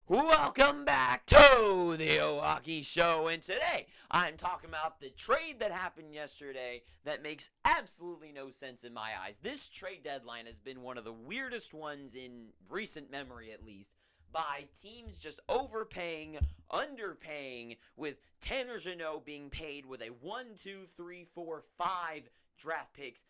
Welcome back to the Hockey Show, and today I'm talking about the trade that happened yesterday that makes absolutely no sense in my eyes. This trade deadline has been one of the weirdest ones in recent memory, at least, by teams just overpaying, underpaying, with Tanner Jeannot being paid with a 1, 2, 3, 4, 5 draft picks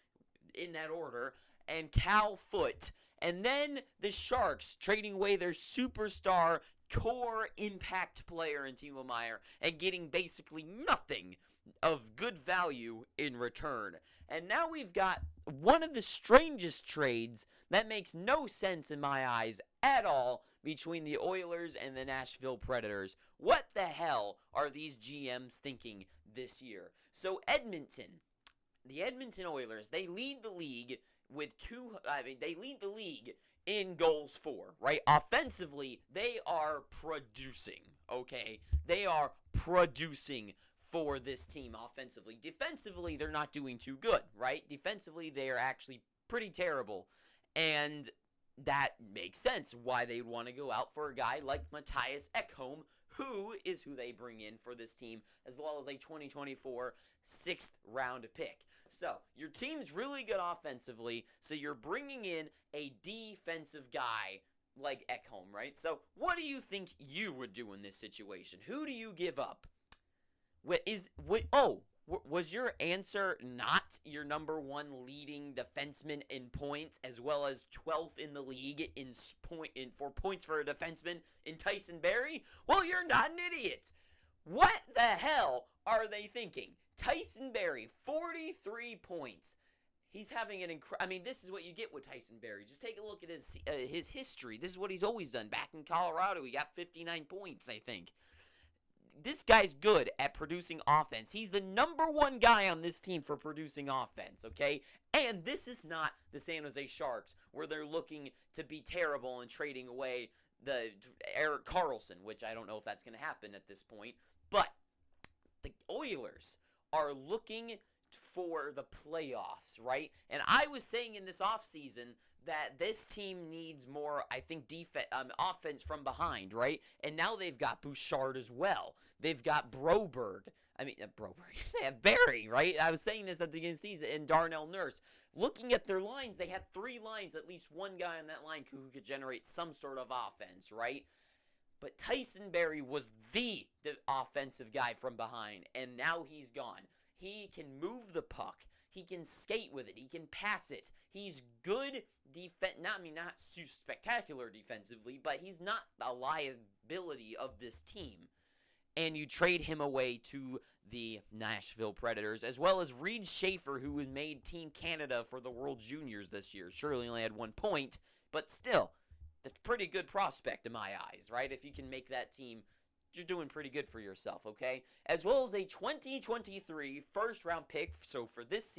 in that order, and Cal Foote. And then the Sharks trading away their superstar core impact player in Timo Meier and getting basically nothing of good value in return. And now we've got one of the strangest trades that makes no sense in my eyes at all between the Oilers and the Nashville Predators. What the hell are these GMs thinking this year? So the Edmonton Oilers, they lead the league they lead the league in goals for, right? Offensively, they are producing, okay? They are producing for this team offensively. Defensively, they're not doing too good, right? Defensively, they are actually pretty terrible. And that makes sense why they'd want to go out for a guy like Matthias Ekholm, who they bring in for this team, as well as a 2024 sixth round pick. So, your team's really good offensively, so you're bringing in a defensive guy like Ekholm, right? So, what do you think you would do in this situation? Who do you give up? Was your answer not your number one leading defenseman in points, as well as 12th in the league for points for a defenseman in Tyson Barrie? Well, you're not an idiot. What the hell are they thinking? Tyson Barrie, 43 points. He's having this is what you get with Tyson Barrie. Just take a look at his history. This is what he's always done. Back in Colorado, he got 59 points, I think. This guy's good at producing offense. He's the number one guy on this team for producing offense, okay? And this is not the San Jose Sharks, where they're looking to be terrible and trading away the Erik Karlsson, which I don't know if that's going to happen at this point. But the Oilers are looking for the playoffs, right? And I was saying in this offseason that this team needs more, I think, offense from behind, right? And now they've got Bouchard as well. They've got Broberg. They have Barrie, right? I was saying this at the beginning of the season, and Darnell Nurse. Looking at their lines, they had 3 lines, at least one guy on that line who could generate some sort of offense, right? But Tyson Barrie was the offensive guy from behind, and now he's gone. He can move the puck. He can skate with it. He can pass it. He's good not spectacular defensively, but he's not the liability of this team. And you trade him away to the Nashville Predators, as well as Reed Schaefer, who made Team Canada for the World Juniors this year. Surely only had 1 point, but still, that's a pretty good prospect in my eyes, right? If you can make that team, you're doing pretty good for yourself, okay? As well as a 2023 first-round pick, so for this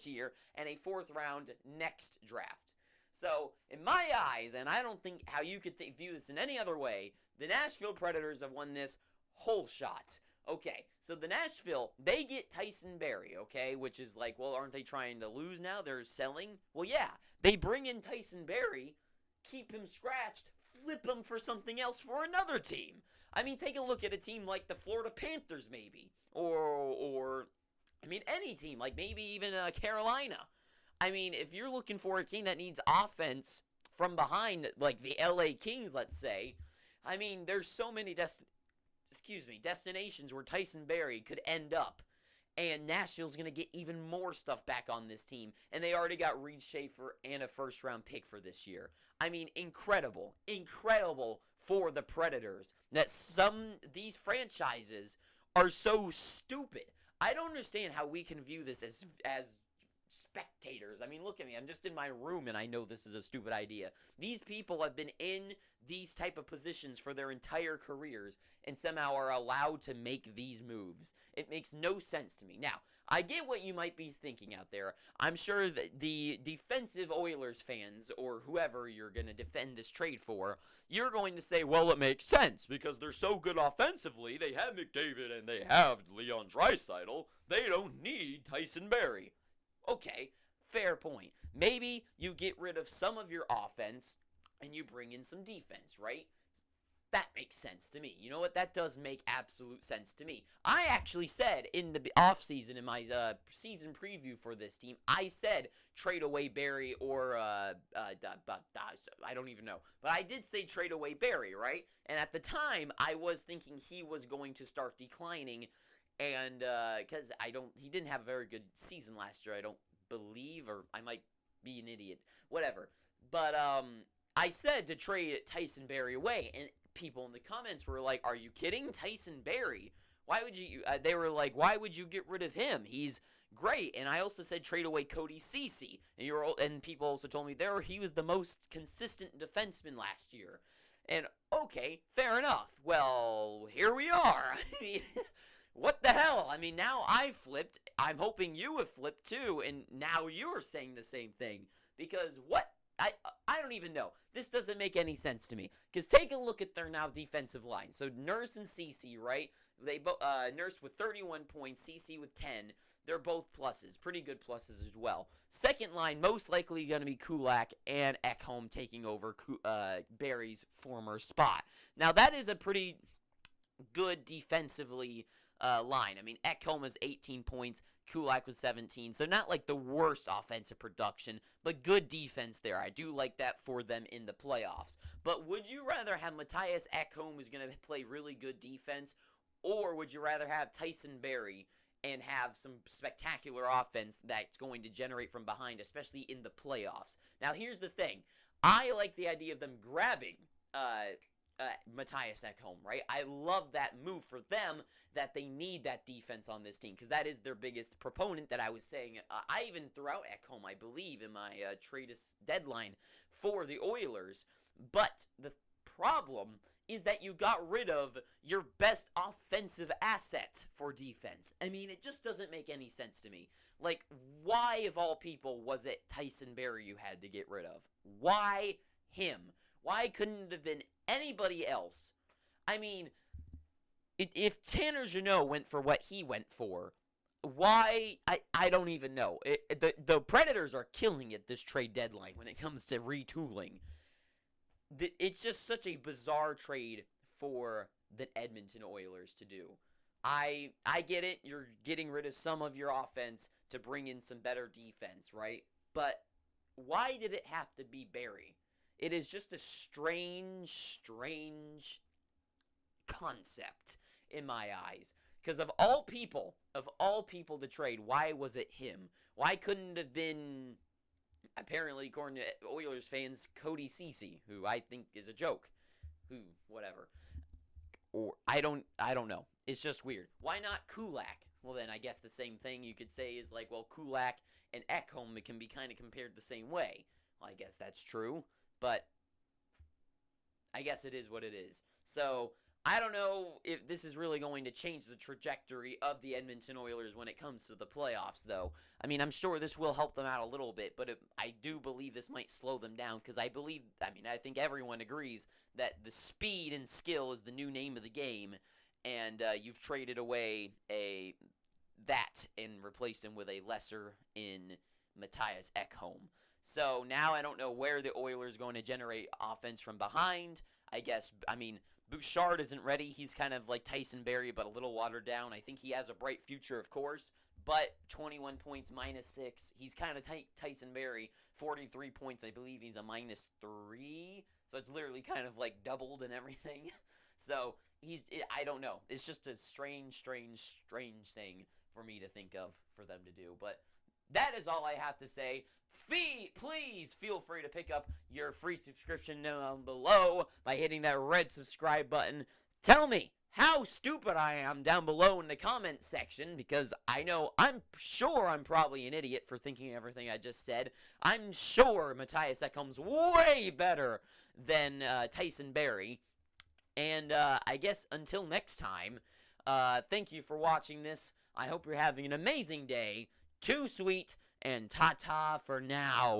year, and a 4th round next draft. So, in my eyes, and I don't think how you could view this in any other way, the Nashville Predators have won this whole shot. Okay, so the Nashville, they get Tyson Barrie, okay, which is like, well, aren't they trying to lose now? They're selling? Well, yeah, they bring in Tyson Barrie, keep him scratched, flip him for something else for another team. I mean, take a look at a team like the Florida Panthers, maybe, or any team, like maybe even Carolina. I mean, if you're looking for a team that needs offense from behind, like the LA Kings, let's say, I mean, there's so many destinations where Tyson Barrie could end up. And Nashville's going to get even more stuff back on this team. And they already got Reed Schaefer and a first-round pick for this year. I mean, incredible for the Predators that these franchises are so stupid. I don't understand how we can view this as spectators. I mean, look at me. I'm just in my room, and I know this is a stupid idea. These people have been in these type of positions for their entire careers and somehow are allowed to make these moves. It makes no sense to me. Now, I get what you might be thinking out there. I'm sure that the defensive Oilers fans, or whoever you're going to defend this trade for, you're going to say, well, it makes sense because they're so good offensively. They have McDavid and they have Leon Draisaitl. They don't need Tyson Barrie. Okay, fair point. Maybe you get rid of some of your offense and you bring in some defense, right? That makes sense to me. You know what? That does make absolute sense to me. I actually said in the offseason, in my season preview for this team, I said trade away Barry or, I don't even know. But I did say trade away Barry, right? And at the time, I was thinking he was going to start declining. And, because he didn't have a very good season last year, I don't believe, or I might be an idiot. Whatever. But, I said to trade Tyson Barrie away, and people in the comments were like, "Are you kidding? Tyson Barrie? Why would you?" They were like, "Why would you get rid of him? He's great." And I also said trade away Cody Ceci, and people also told me he was the most consistent defenseman last year. And okay, fair enough. Well, here we are. I mean, what the hell? I mean, now I flipped. I'm hoping you have flipped too, and now you're saying the same thing because what? I don't even know. This doesn't make any sense to me. Because take a look at their now defensive line. So Nurse and Ceci, right? They Nurse with 31 points, Ceci with 10. They're both pluses. Pretty good pluses as well. Second line, most likely going to be Kulak and Ekholm taking over Barry's former spot. Now, that is a pretty good defensively line. I mean, Ekholm has 18 points. Kulak with 17, so not like the worst offensive production, but good defense there. I do like that for them in the playoffs. But would you rather have Matthias Ekholm, who's going to play really good defense, or would you rather have Tyson Barrie and have some spectacular offense that's going to generate from behind, especially in the playoffs? Now, here's the thing. I like the idea of them grabbing Matthias Ekholm, right? I love that move for them, that they need that defense on this team, because that is their biggest proponent that I was saying. I even threw out Ekholm, I believe, in my trade deadline for the Oilers. But the problem is that you got rid of your best offensive asset for defense. I mean, it just doesn't make any sense to me. Like, why, of all people, was it Tyson Barrie you had to get rid of? Why him? Why couldn't it have been anybody else? I mean, if Tanner Jeannot went for what he went for, why? I don't even know. The Predators are killing it this trade deadline when it comes to retooling. It's just such a bizarre trade for the Edmonton Oilers to do. I get it. You're getting rid of some of your offense to bring in some better defense, right? But why did it have to be Barrie? It is just a strange concept in my eyes. Because of all people to trade, why was it him? Why couldn't it have been, apparently, according to Oilers fans, Cody Ceci, who I think is a joke. Whatever. Or, I don't know. It's just weird. Why not Kulak? Well, then I guess the same thing you could say is like, well, Kulak and Ekholm can be kind of compared the same way. Well, I guess that's true. But I guess it is what it is. So, I don't know if this is really going to change the trajectory of the Edmonton Oilers when it comes to the playoffs, though. I mean, I'm sure this will help them out a little bit, but I do believe this might slow them down, because I think everyone agrees that the speed and skill is the new name of the game, and you've traded away that and replaced him with a lesser in Matthias Ekholm. So now I don't know where the Oilers are going to generate offense from behind. Bouchard isn't ready. He's kind of like Tyson Barrie, but a little watered down. I think he has a bright future, of course, but 21 points, -6. He's kind of Tyson Barrie, 43 points. I believe he's a -3. So it's literally kind of like doubled and everything. So I don't know. It's just a strange thing for me to think of for them to do. But that is all I have to say. Please feel free to pick up your free subscription down below by hitting that red subscribe button. Tell me how stupid I am down below in the comments section, because I'm sure I'm probably an idiot for thinking everything I just said. I'm sure Matthias Ekholm's way better than Tyson Barrie. And I guess until next time, thank you for watching this. I hope you're having an amazing day. Too sweet, and ta-ta for now.